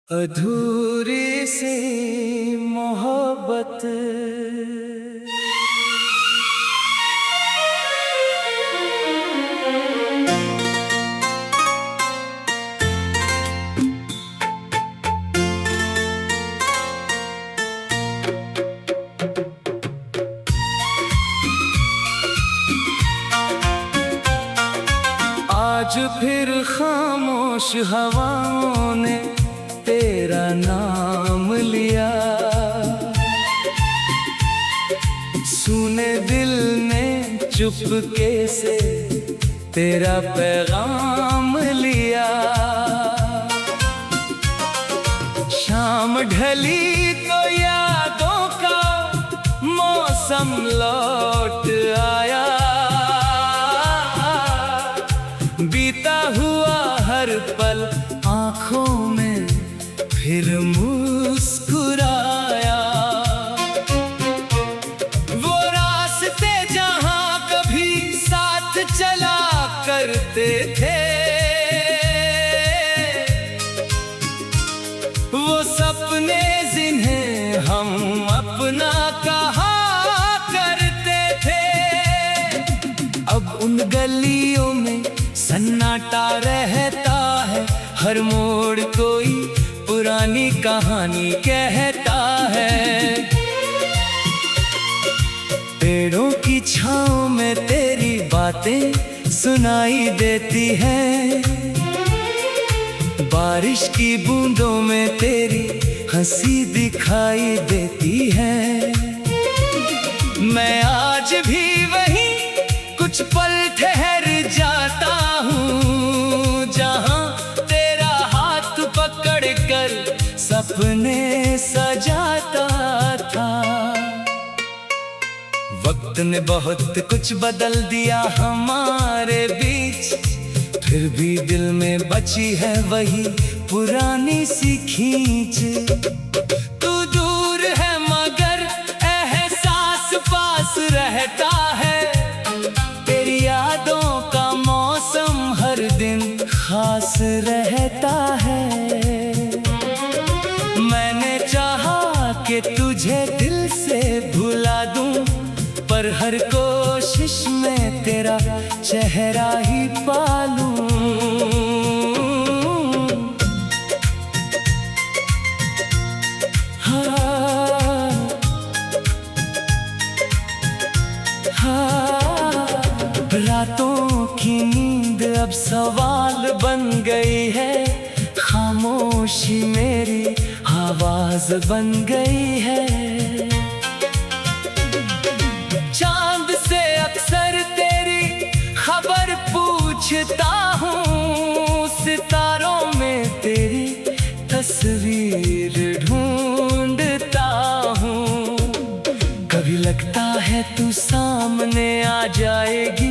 अधूरी सी मोहब्बत। आज फिर खामोश हवाओं ने तेरा नाम लिया, सुने दिल ने चुपके से तेरा पैगाम लिया। शाम ढली तो यादों का मौसम लौट आया, बीता हुआ हर पल आँखों में फिर मुस्कुराया। वो रास्ते जहाँ कभी साथ चला करते थे, वो सपने जिन्हें हम अपना कहा करते थे, अब उन गलियों में सन्नाटा रहता है। हर मोड़ कोई पुरानी कहानी कहता है। पेड़ों की छांव में तेरी बातें सुनाई देती हैं, बारिश की बूंदों में तेरी हंसी दिखाई देती है। मैं आज भी वहीं कुछ पल ठहर जाता हूँ, जहाँ तेरा हाथ पकड़ कर सपने सजाता था। वक्त ने बहुत कुछ बदल दिया हमारे बीच, फिर भी दिल में बची है वही पुरानी सी खींच। तू दूर है मगर एहसास पास रहता है, तेरी यादों का मौसम हर दिन खास रहता है। मैंने चाहा कि तुझे दिल से भुला दूं, पर हर कोशिश में तेरा चेहरा ही पालूं। रातों की नींद अब सवाल बन गई है, खामोशी मेरी आवाज बन गई है। चांद से अक्सर तेरी खबर पूछता हूँ, सितारों में तेरी तस्वीर ढूंढता हूँ। कभी लगता है तू सामने आ जाएगी,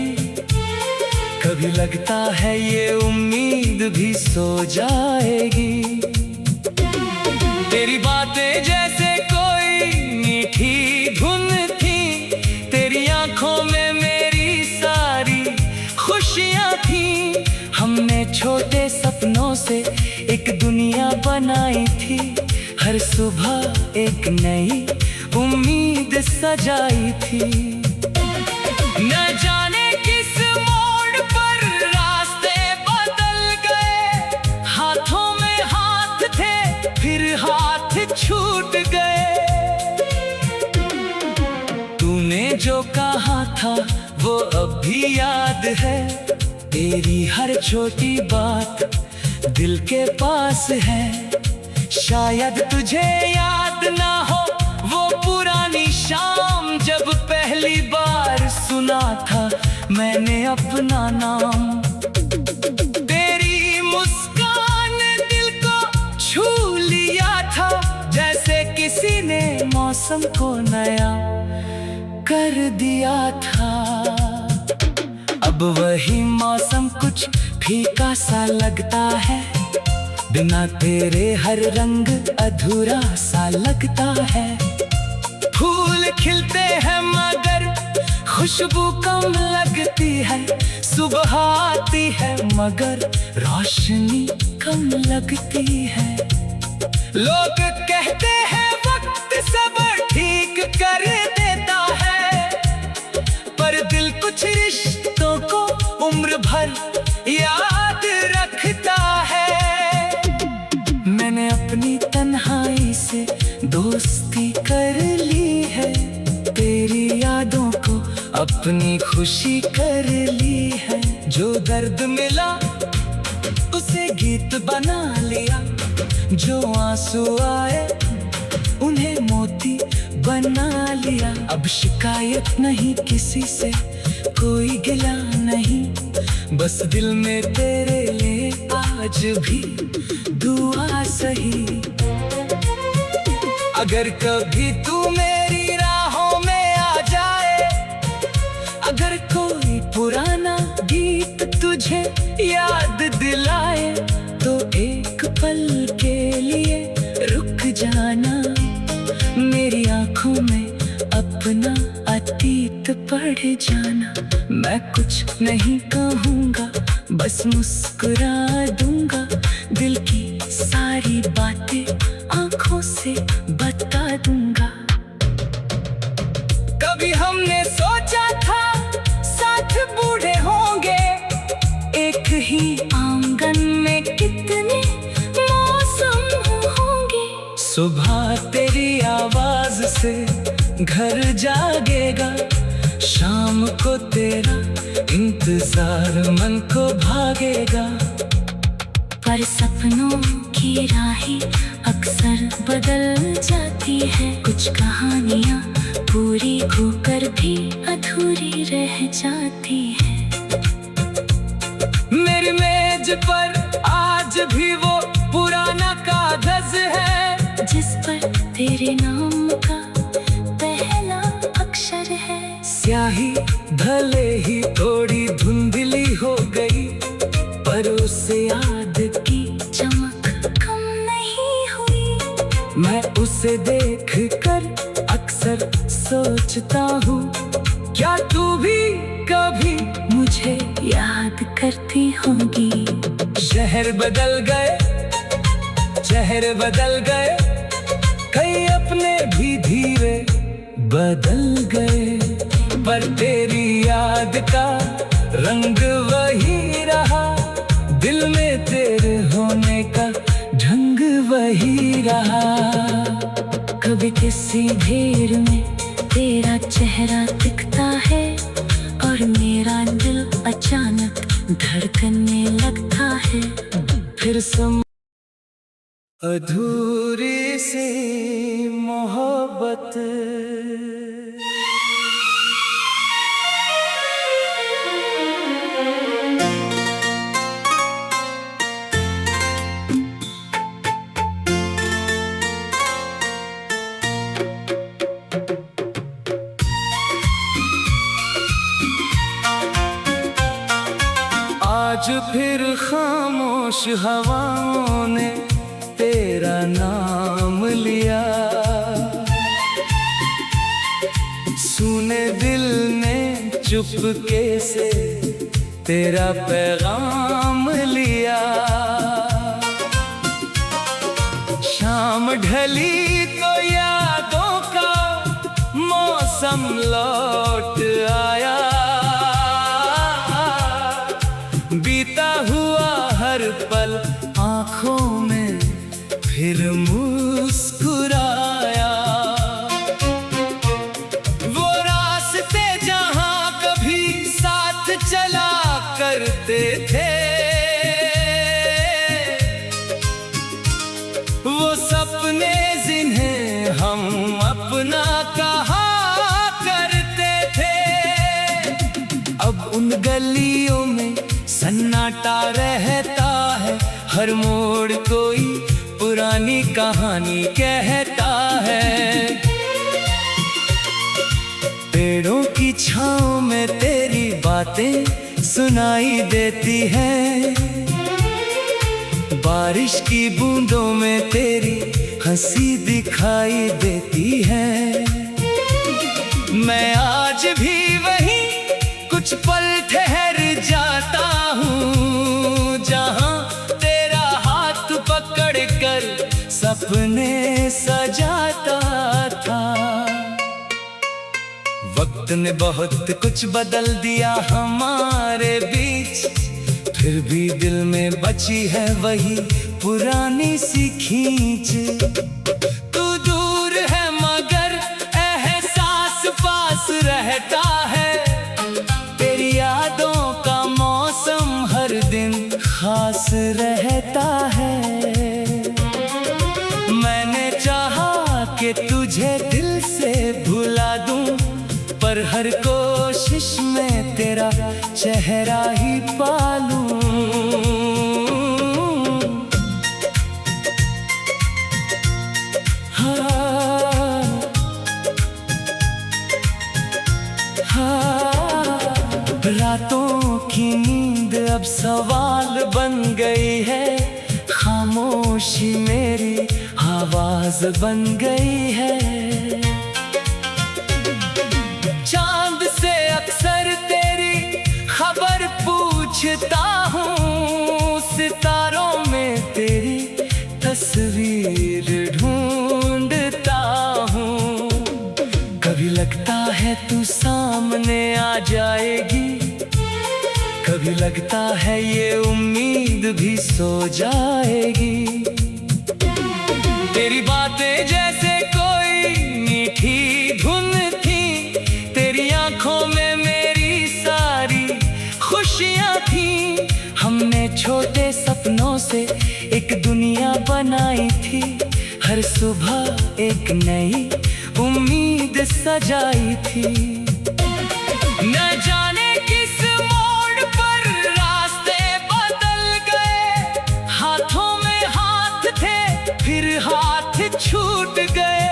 कभी लगता है ये उम्मीद भी सो जाएगी। तेरी बातें जैसे कोई मीठी धुन थी, तेरी आंखों में मेरी सारी खुशियां थी। हमने छोटे सपनों से एक दुनिया बनाई थी, हर सुबह एक नई उम्मीद सजाई थी। न जाने किस मोड़ पर रास्ते बदल गए, हाथों में हाथ थे फिर हाथ छूट गए। तूने जो कहा था वो अब भी याद है, तेरी हर छोटी बात दिल के पास है। शायद तुझे याद ना हो वो पुरानी शाम, जब पहली बार सुना था मैंने अपना नाम। तेरी मुस्कान दिल को छू लिया था, जैसे किसी ने मौसम को नया कर दिया था। अब वही मौसम कुछ फीका सा लगता है, बिना तेरे हर रंग अधूरा सा लगता है। फूल खिलते हैं मगर खुशबू कम लगती है, सुबह आती है मगर रोशनी कम लगती है। लोग कहते हैं वक्त सब ठीक कर देता है, पर दिल कुछ रिश्तों को उम्र भर याद रखता है। मैंने अपनी तन्हाई से दोस्ती कर ली है, तेरी यादों को अपनी खुशी कर ली है। जो दर्द मिला उसे गीत बना लिया, जो आंसू आए उन्हें मोती बना लिया। अब शिकायत नहीं किसी से, कोई गिला नहीं, बस दिल में तेरे लिए आज भी दुआ सही। अगर कभी तू मेरी राहों में आ जाए, अगर कोई पुराना गीत तुझे याद दिलाए, तो एक पल के लिए रुक जाना, मेरी आंखों में अपना अतीत पढ़ जाना। मैं कुछ नहीं कहूँगा, बस मुस्कुरा दूंगा, दिल की सारी बातें आंखों से बता दूंगा। कभी हमने सोचा था साथ बूढ़े होंगे, एक ही आंगन में कितने मौसम होंगे। सुबह तेरी आवाज से घर जागेगा, शाम को तेरा इंतजार मन को भागेगा। पर सपनों की राहें अक्सर बदल जाती है, कुछ कहानियाँ पूरी होकर भी अधूरी रह जाती है। मेरी मेज पर आज भी वो पुराना कागज है, जिस पर तेरे नाम का पहला अक्षर है। स्याही भले ही थोड़ी धुंधली हो गई, पर उस याद की चमक कम नहीं हुई। मैं उसे देख कर अक्सर सोचता हूँ, क्या तू भी कभी मुझे याद करती होगी। शहर बदल गए, चेहरे बदल गए, कई अपने भी धीरे बदल गए, पर तेरी याद का रंग वही रहा, दिल में तेरे होने का ढंग वही रहा। कभी किसी भीड़ में तेरा चेहरा दिखता है, और मेरा दिल अचानक धड़कने लगता है। फिर अधूरी सी मोहब्बत, आज फिर खामोश हवाओं ने तेरा नाम लिया, सुने दिल ने चुपके से तेरा पैगाम लिया। शाम ढली तो यादों का मौसम लौट आया, बीता हुआ हर पल आँखों में फिर मुस्कुराया। वो रास्ते जहाँ कभी साथ चला करते थे, वो सपने जिन्हें हम अपना कहा करते थे, अब उन गलियों में सन्नाटा रहता है, हर मोड़ कोई पुरानी कहानी कहता है। पेड़ों की छांव में तेरी बातें सुनाई देती हैं, बारिश की बूंदों में तेरी हंसी दिखाई देती है। मैं आज भी वहीं कुछ पल ठहर जाता हूँ, जहाँ तेरा हाथ पकड़ कर सपने सजाता था। वक्त ने बहुत कुछ बदल दिया हमारे बीच, फिर भी दिल में बची है वही पुरानी सी खींच। तू दूर है मगर एहसास पास रहता है, तेरी यादों का मौसम हर दिन खास रहता है। मैंने चाहा कि तुझे दिल से भुला दूं, पर हर कोशिश में तेरा चेहरा ही पालूं। रातों की नींद अब सवाल बन गई है, खामोशी मेरी आवाज बन गई है। चांद से अक्सर तेरी खबर पूछता हूँ, सितारों में तेरी तस्वीर ढूंढता हूँ। कभी लगता है तू सामने आ जाएगी, कभी लगता है ये उम्मीद भी सो जाएगी। तेरी बातें जैसे कोई मीठी धुन थी, तेरी आंखों में मेरी सारी खुशियां थी। हमने छोटे सपनों से एक दुनिया बनाई थी, हर सुबह एक नई उम्मीद सजाई थी। न जाने किस मोड़ पर रास्ते बदल गए, हाथों में हाथ थे फिर हाथ छूट गए।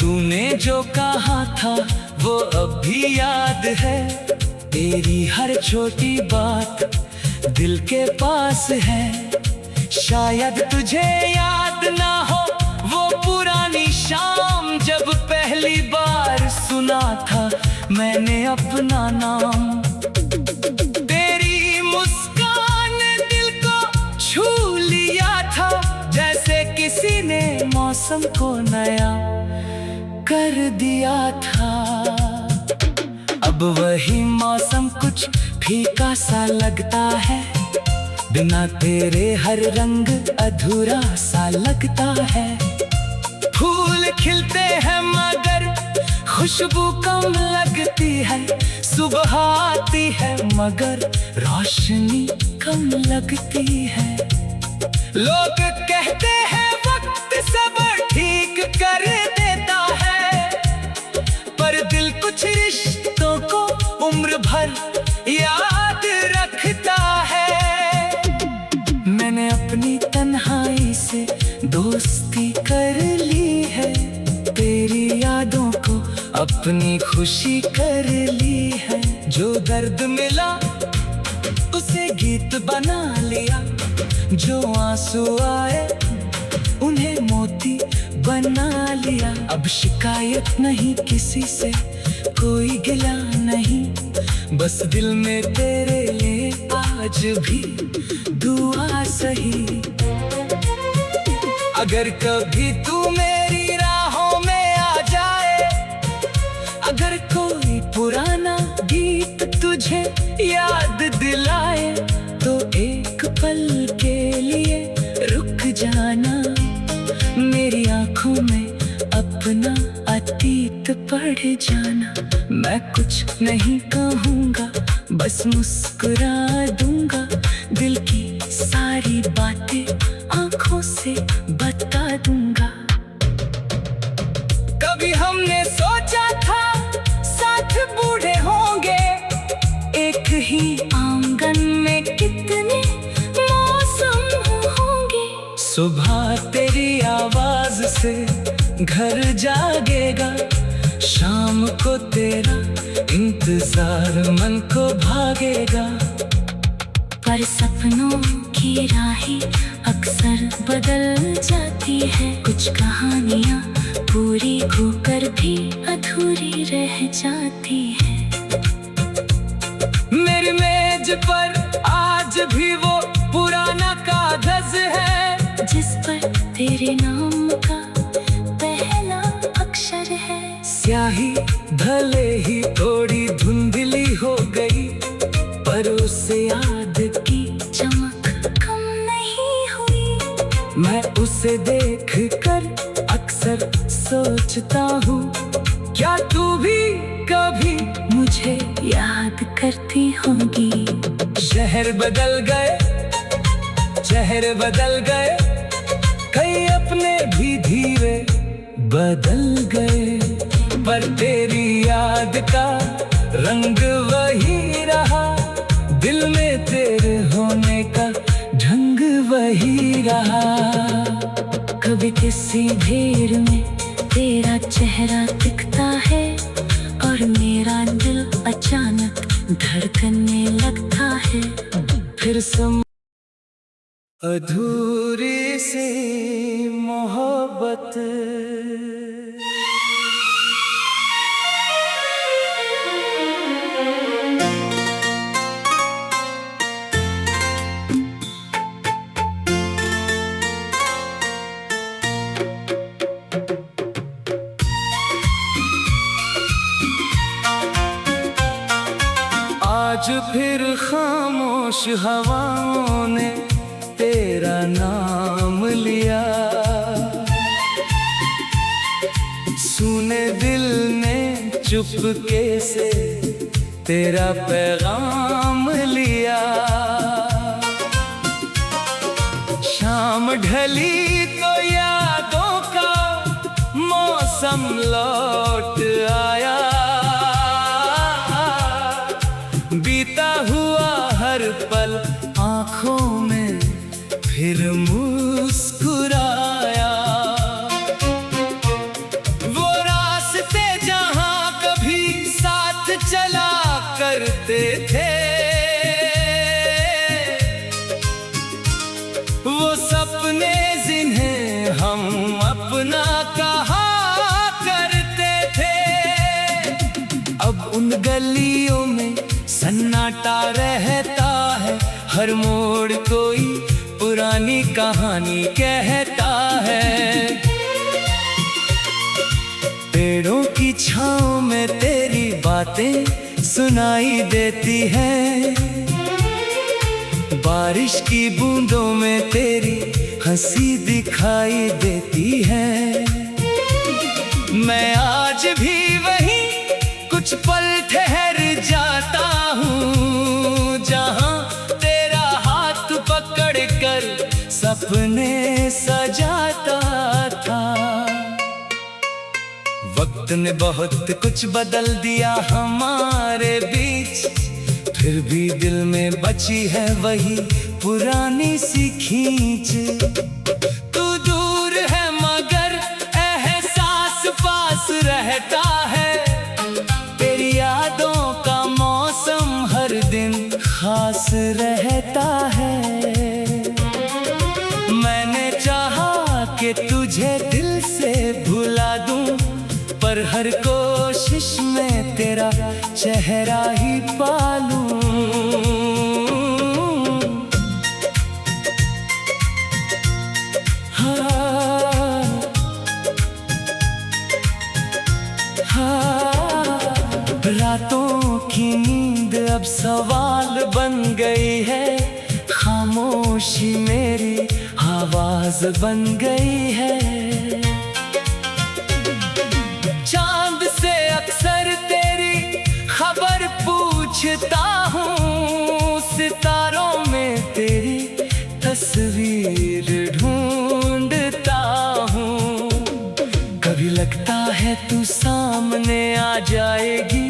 तूने जो कहा था वो अब भी याद है, तेरी हर छोटी बात दिल के पास है। शायद तुझे याद ना हो वो पुरानी शाम, जब पहली बार सुना था मैंने अपना नाम। तेरी मुस्कान दिल को छू लिया था, जैसे किसी ने मौसम को नया कर दिया था। अब वही मौसम कुछ फीका सा लगता है, बिना तेरे हर रंग अधूरा सा लगता है। फूल खिलते हैं मगर खुशबू कम लगती है, सुबह आती है मगर रोशनी कम लगती है। लोग कहते हैं वक्त सब ठीक कर देता है, पर दिल कुछ रिश्तों को उम्र भर याद रखता है। मैंने अपनी तन्हाई से दोस्ती कर ली है, तेरी यादों को अपनी खुशी कर ली है। जो दर्द मिला उसे गीत बना लिया, जो आंसू आए उन्हें मोती बना लिया। अब शिकायत नहीं किसी से, कोई गिला नहीं, बस दिल में तेरे लिए आज भी दुआ सही। अगर कभी तू मेरी राहों में आ जाए, अगर कोई पुराना गीत तुझे याद दिलाए, तो एक पल के लिए रुक जाना, मेरी आंखों में अपना अतीत पढ़ जाना। मैं कुछ नहीं कहूँगा, बस मुस्कुरा दूंगा, दिल की सारी बातें आंखों से बता दूंगा। कभी हमने सोचा था साथ बूढ़े होंगे, एक ही आंगन में कितने मौसम होंगे। सुबह तेरी आवाज से घर जागेगा, शाम को तेरा इंतजार मन को भागेगा। पर सपनों की राहें अक्सर बदल जाती है, कुछ कहानियाँ पूरी होकर भी अधूरी रह जाती है। मेरी मेज पर आज भी वो पुराना कागज है, तेरे नाम का पहला अक्षर है। स्याही भले ही थोड़ी धुंधली हो गई, पर उसे याद की चमक कम नहीं हुई। मैं उसे देख कर अक्सर सोचता हूँ, क्या तू भी कभी मुझे याद करती होगी। शहर बदल गए, शहर बदल गए, कई अपने भी धीरे बदल गए, पर तेरी याद का रंग वही रहा, दिल में तेरे होने का ढंग वही रहा। कभी किसी भीड़ में तेरा चेहरा दिखता है, और मेरा दिल अचानक धड़कने लगता है। फिर अधूरी सी मोहब्बत। आज फिर खामोश हवाओं ने तेरा नाम लिया, सुने दिल ने चुपके से तेरा पैगाम लिया। शाम ढली तो यादों का मौसम लौट आया, बीता हुआ हर पल आँखों में फिर मुस्कुराया। वो रास्ते जहाँ कभी साथ चला करते थे, वो सपने जिन्हें हम अपना कहा करते थे, अब उन गलियों में सन्नाटा रहता है, हर मोड़ कोई पुरानी कहानी कहता है। पेड़ों की छांव में तेरी बातें सुनाई देती हैं, बारिश की बूंदों में तेरी हंसी दिखाई देती है। मैं आज भी वहीं कुछ पल ठहर जाता हूँ, जहाँ तेरा हाथ पकड़ कर सपने सजाता था। वक्त ने बहुत कुछ बदल दिया हमारे बीच, फिर भी दिल में बची है वही पुरानी सी खींच। तू दूर है मगर एहसास पास रहता है, तेरी यादों का मौसम हर दिन खास रहता है। मैंने चाहा कि तुझे दिल से भुला दूं, पर हर कोशिश में तेरा चेहरा ही पालूं। रातों की नींद अब सवाल बन गई है, खामोशी मेरी आवाज बन गई है। चांद से अक्सर तेरी खबर पूछता हूँ, सितारों में तेरी तस्वीर ढूंढता हूँ। कभी लगता है तू सामने आ जाएगी,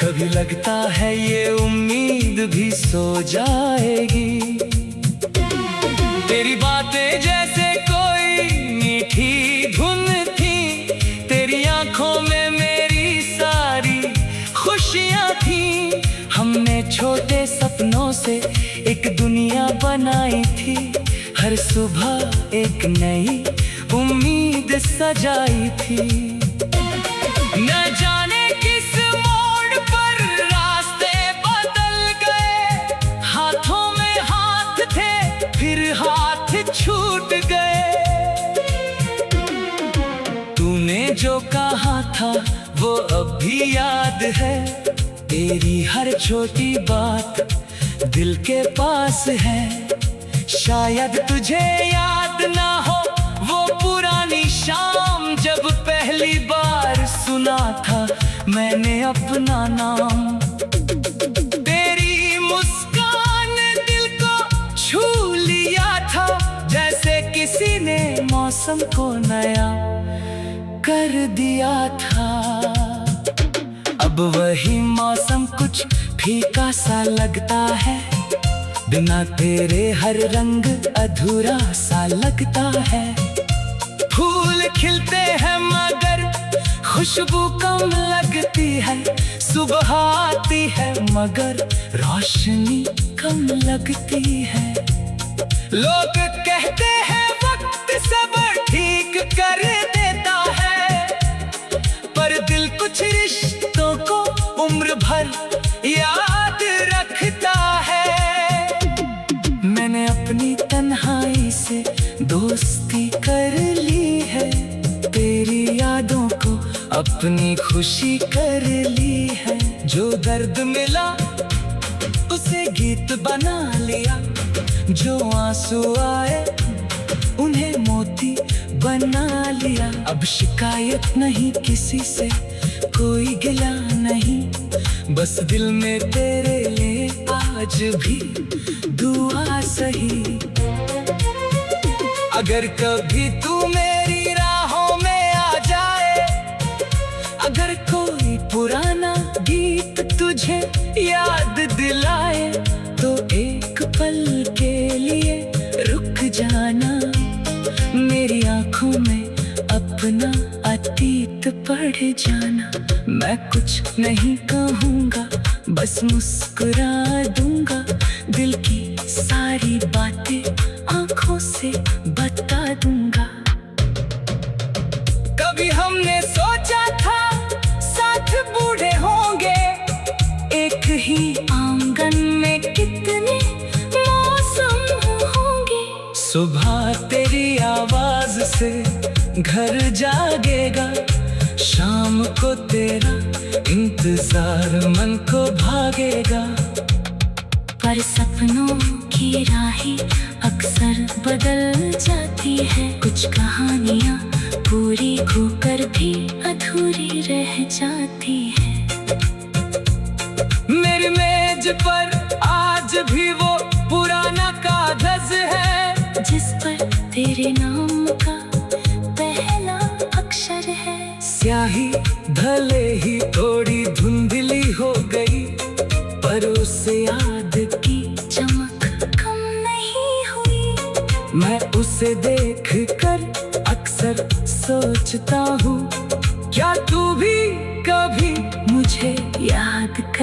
कभी लगता है ये उम्मीद भी सो जाएगी। तेरी बातें जैसे कोई मीठी धुन थी, तेरी आंखों में मेरी सारी खुशियाँ थी। हमने छोटे सपनों से एक दुनिया बनाई थी, हर सुबह एक नई उम्मीद सजाई थी। न जाने किस मोड़ पर रास्ते बदल गए, हाथों में हाथ थे फिर हाथ छूट गए। जो कहा था वो अब भी याद है। तेरी हर छोटी बात दिल के पास है। शायद तुझे याद ना हो वो पुरानी शाम, जब पहली बार सुना था मैंने अपना नाम। तेरी मुस्कान दिल को छू लिया था, जैसे किसी ने मौसम को नया कर दिया था। अब वही मौसम कुछ फीका सा लगता है, बिना तेरे हर रंग अधूरा सा लगता है। फूल खिलते हैं मगर खुशबू कम लगती है। सुबह आती है मगर रोशनी कम लगती है। लोग कहते हैं वक्त सब ठीक कर देता है, पर दिल कुछ रिश्तों को उम्र भर याद रखता है। मैंने अपनी तन्हाई से दोस्ती कर ली है, तेरी यादों को अपनी खुशी कर ली है। जो दर्द मिला उसे गीत बना लिया, जो आंसू आए उन्हें मोती बना लिया। अब शिकायत नहीं किसी से, कोई गिला नहीं, बस दिल में तेरे लिए आज भी दुआ सही। अगर कभी तू मेरी राहों में आ जाए, अगर कोई पुराना गीत तुझे याद दिलाए, तो एक पल के लिए रुक जाना। मेरी आंखों में अपना अतीत पढ़ जाना। मैं कुछ नहीं कहूँगा, बस मुस्कुरा दूंगा। दिल की सारी बातें आंखों से बता दूंगा। कभी हमने सोचा था साथ बूढ़े होंगे, एक ही आंगन में कितने मौसम होंगे। सुबह तेरी आवाज से घर जागेगा, शाम को तेरा इंतजार मन को भागेगा। पर सपनों की राहें अक्सर बदल जाती है। कुछ कहानियाँ पूरी होकर भी अधूरी रह जाती है। मेरी मेज पर आज भी वो पुराना कागज है, जिस पर तेरे नाम का पहला अक्षर है। स्याही भले ही थोड़ी धुंधली हो गई, पर उस याद की चमक कम नहीं हुई। मैं उसे देख कर अक्सर सोचता हूँ, क्या तू भी कभी मुझे याद कर